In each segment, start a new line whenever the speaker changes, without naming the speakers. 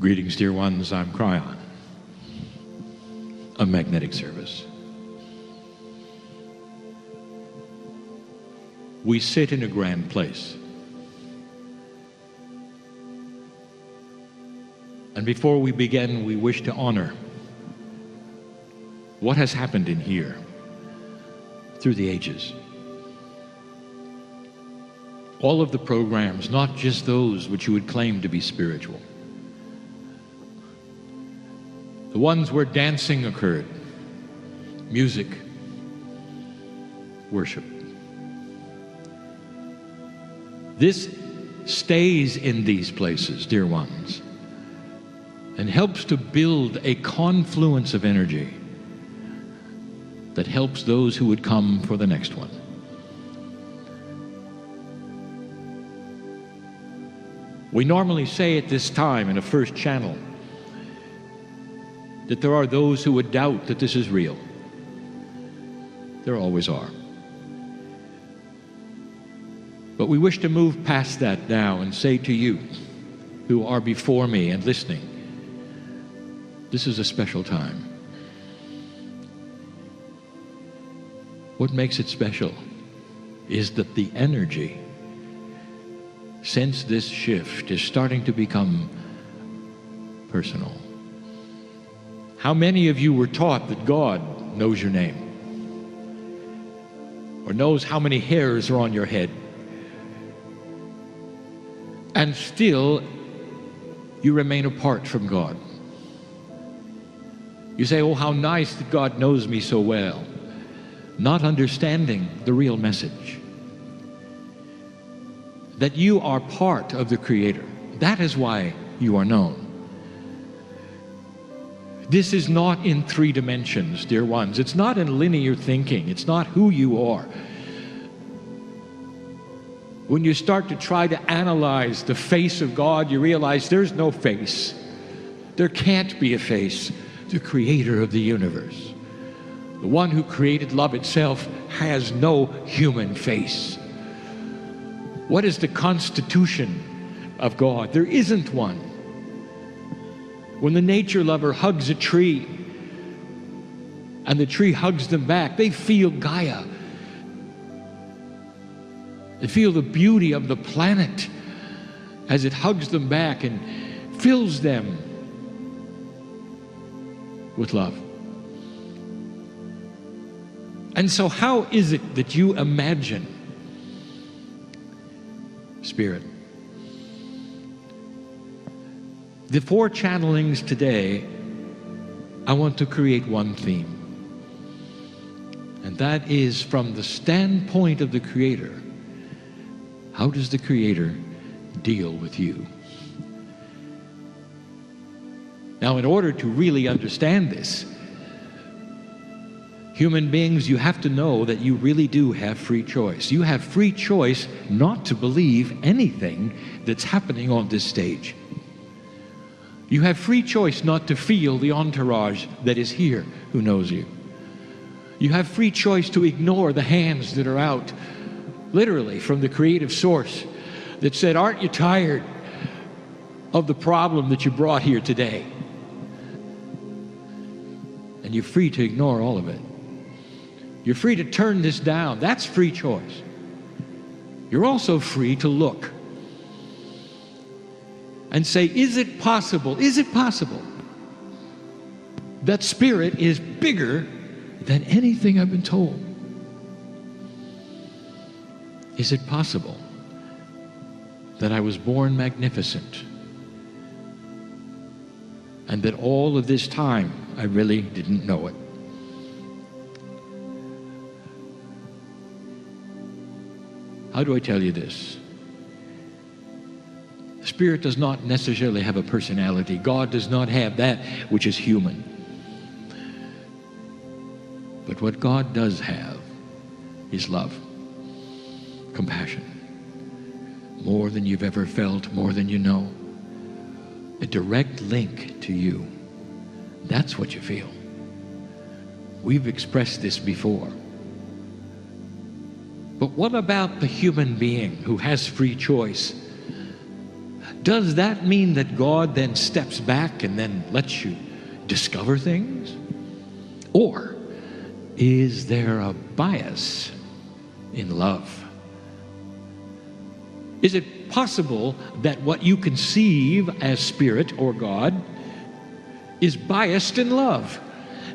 Greetings, dear ones. I'm Kryon of Magnetic Service. We sit in a grand place. And before we begin, we wish to honor what has happened in here through the ages. All of the programs, not just those which you would claim to be spiritual. The ones where dancing occurred, music, worship. This stays in these places, dear ones, and helps to build a confluence of energy that helps those who would come for the next one. We normally say at this time in a first channel that there are those who would doubt that this is real. There always are. But we wish to move past that now and say to you who are before me and listening, this is a special time. What makes it special is that the energy, since this shift, is starting to become personal. How many of you were taught that God knows your name? Or knows how many hairs are on your head? And still, you remain apart from God. You say, oh, how nice that God knows me so well. Not understanding the real message. That you are part of the Creator. That is why you are known. This is not in 3 dimensions, dear ones. It's not in linear thinking. It's not who you are. When you start to try to analyze the face of God, you realize there's no face. There can't be a face. The Creator of the universe, the one who created love itself, has no human face. What is the constitution of God? There isn't one. When the nature lover hugs a tree and the tree hugs them back, they feel Gaia. They feel the beauty of the planet as it hugs them back and fills them with love. And so how is it that you imagine Spirit? The 4 channelings today, I want to create one theme. And that is from the standpoint of the Creator. How does the Creator deal with you? Now, in order to really understand this, human beings, you have to know that you really do have free choice. You have free choice not to believe anything that's happening on this stage. You have free choice not to feel the entourage that is here who knows you. You have free choice to ignore the hands that are out, literally from the creative source, that said, aren't you tired of the problem that you brought here today? And you're free to ignore all of it. You're free to turn this down. That's free choice. You're also free to look and say, is it possible that Spirit is bigger than anything I've been told? Is it possible that I was born magnificent and that all of this time I really didn't know it? How do I tell you this? Spirit does not necessarily have a personality. God does not have that which is human. But what God does have is love, compassion, more than you've ever felt, more than you know. A direct link to you. That's what you feel. We've expressed this before. But what about the human being who has free choice Does that mean that God then steps back and then lets you discover things? Or is there a bias in love? Is it possible that what you conceive as spirit or God is biased in love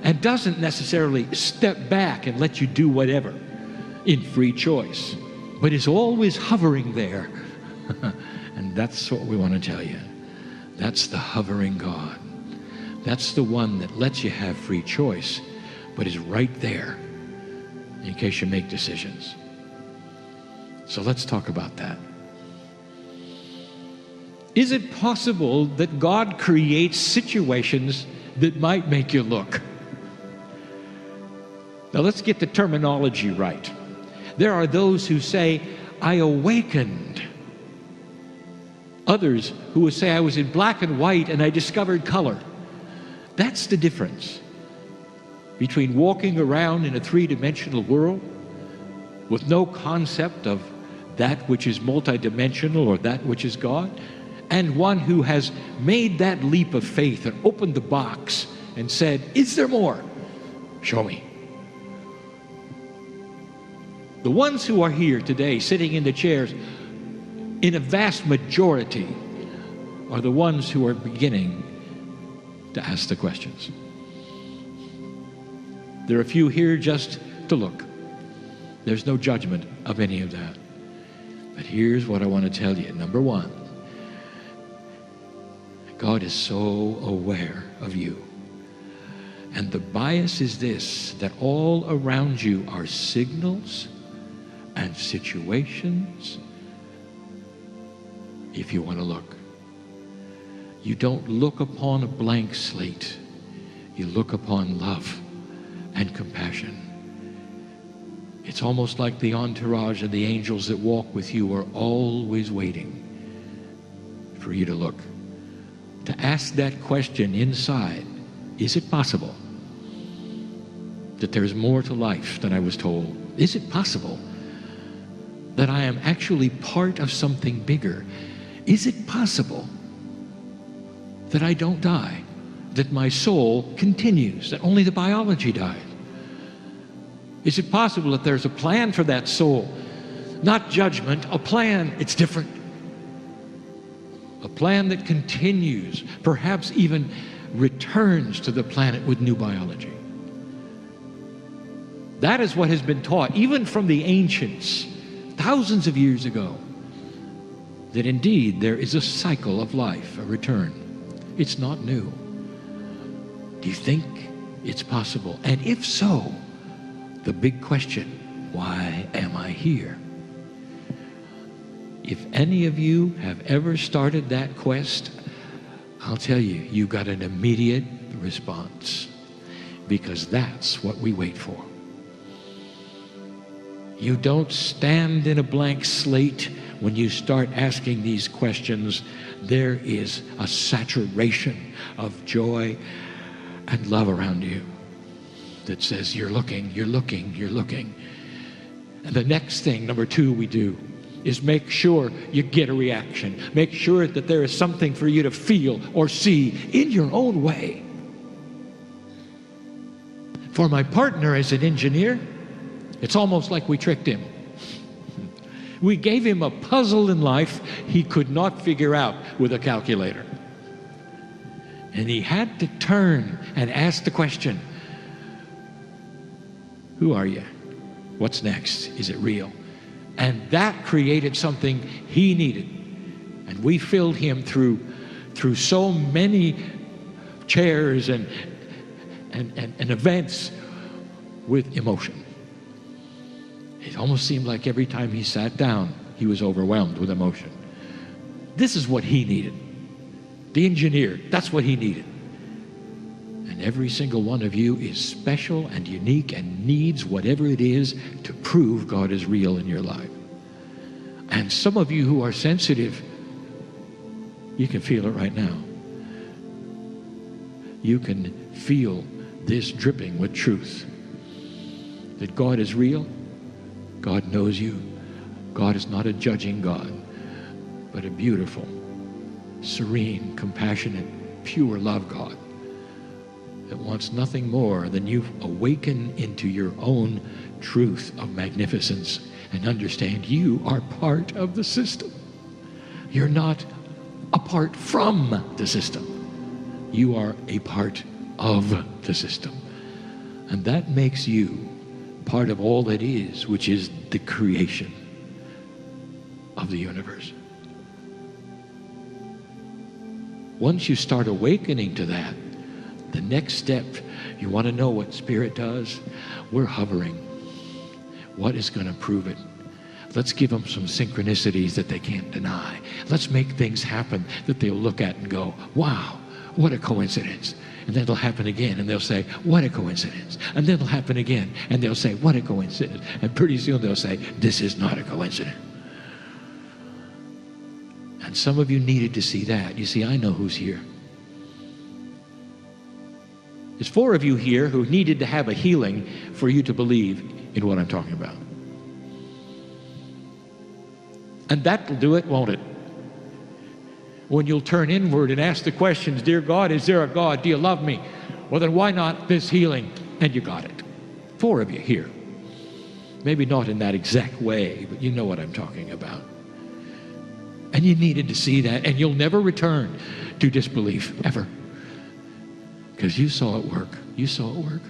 and doesn't necessarily step back and let you do whatever in free choice, but is always hovering there? And that's what we want to tell you. That's the hovering God. That's the one that lets you have free choice, but is right there in case you make decisions. So let's talk about that. Is it possible that God creates situations that might make you look? Now let's get the terminology right. There are those who say, I awakened. Others who would say, I was in black and white and I discovered color. That's the difference between walking around in a three-dimensional world with no concept of that which is multidimensional or that which is God, and one who has made that leap of faith and opened the box and said, is there more? Show me. The ones who are here today, sitting in the chairs, in a vast majority, are the ones who are beginning to ask the questions. There are a few here just to look. There's no judgment of any of that. But here's what I want to tell you. Number one, God is so aware of you. And the bias is this, that all around you are signals and situations if you want to look. You don't look upon a blank slate. You look upon love and compassion. It's almost like the entourage of the angels that walk with you are always waiting for you to look. To ask that question inside, is it possible that there's more to life than I was told? Is it possible that I am actually part of something bigger? Is it possible that I don't die, that my soul continues, that only the biology dies? Is it possible that there's a plan for that soul? Not judgment, a plan. It's different. A plan that continues, perhaps even returns to the planet with new biology. That is what has been taught, even from the ancients, thousands of years ago, that indeed there is a cycle of life, a return. It's not new. Do you think it's possible? And if so, the big question, why am I here? If any of you have ever started that quest, I'll tell you, you got an immediate response, because that's what we wait for. You don't stand in a blank slate when you start asking these questions. There is a saturation of joy and love around you that says, you're looking, you're looking, you're looking. And the next thing, number two, we do is make sure you get a reaction. Make sure that there is something for you to feel or see in your own way. For my partner as an engineer, it's almost like we tricked him. We gave him a puzzle in life he could not figure out with a calculator. And he had to turn and ask the question, who are you? What's next? Is it real? And that created something he needed. And we filled him through so many chairs and events with emotion. It almost seemed like every time he sat down, he was overwhelmed with emotion. This is what he needed. The engineer, that's what he needed. And every single one of you is special and unique and needs whatever it is to prove God is real in your life. And some of you who are sensitive, you can feel it right now. You can feel this dripping with truth. That God is real. God knows you. God is not a judging God, but a beautiful, serene, compassionate, pure love God that wants nothing more than you awaken into your own truth of magnificence and understand you are part of the system. You're not apart from the system. You are a part of the system. And that makes you part of all that is, which is the creation of the universe. Once you start awakening to that, the next step, you want to know what Spirit does? We're hovering. What is going to prove it? Let's give them some synchronicities that they can't deny. Let's make things happen that they'll look at and go, wow, what a coincidence. And then it'll happen again, and they'll say, what a coincidence. And then it'll happen again, and they'll say, what a coincidence. And pretty soon they'll say, this is not a coincidence. And some of you needed to see that. You see, I know who's here. There's 4 of you here who needed to have a healing for you to believe in what I'm talking about. And that'll do it, won't it? When you'll turn inward and ask the questions, dear God, is there a God? Do you love me? Well, then why not this healing? And you got it. 4 of you here. Maybe not in that exact way, but you know what I'm talking about. And you needed to see that, and you'll never return to disbelief, ever. Because you saw it work. You saw it work.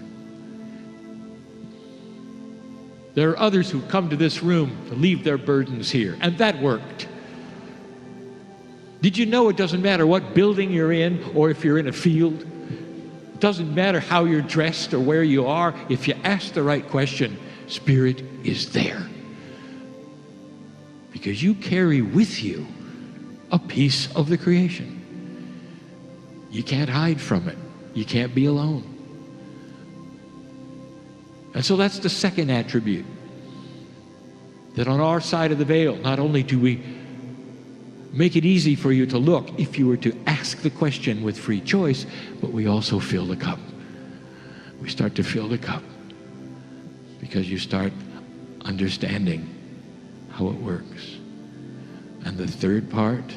There are others who come to this room to leave their burdens here, and that worked. Did you know it doesn't matter what building you're in or if you're in a field? It doesn't matter how you're dressed or where you are. If you ask the right question, Spirit is there. Because you carry with you a piece of the creation. You can't hide from it. You can't be alone. And so that's the second attribute. That on our side of the veil, not only do we make it easy for you to look if you were to ask the question with free choice, but we also fill the cup. We start to fill the cup because you start understanding how it works. And the third part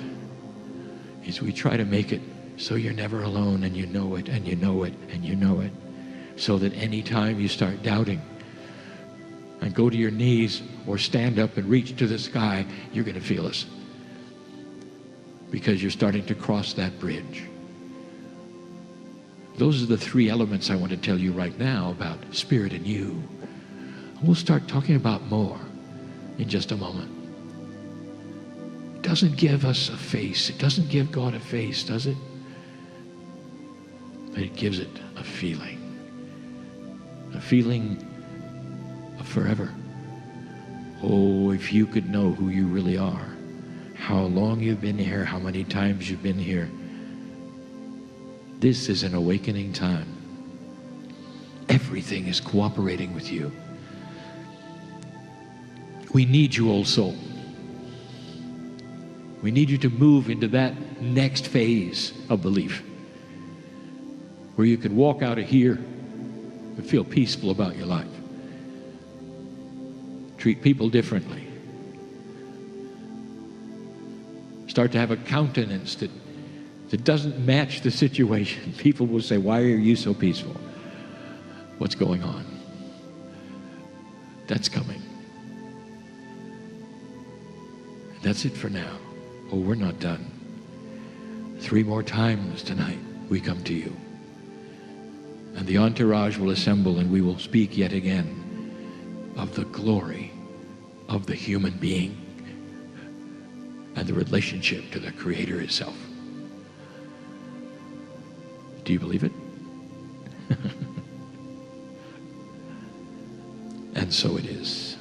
is we try to make it so you're never alone, and you know it, and you know it, and you know it. So that any time you start doubting and go to your knees or stand up and reach to the sky, you're going to feel us. Because you're starting to cross that bridge. Those are the 3 elements I want to tell you right now about Spirit and you. We'll start talking about more in just a moment. It doesn't give us a face. It doesn't give God a face, does it? But it gives it a feeling of forever. Oh, if you could know who you really are, how long you've been here, how many times you've been here. This is an awakening time. Everything is cooperating with you. We need you, old soul. We need you to move into that next phase of belief, where you can walk out of here and feel peaceful about your life. Treat people differently. Start to have a countenance that doesn't match the situation. People will say, why are you so peaceful? What's going on? That's coming. That's it for now. Oh, we're not done. 3 more times tonight we come to you. And the entourage will assemble, and we will speak yet again of the glory of the human being and the relationship to the Creator itself. Do you believe it? And so it is.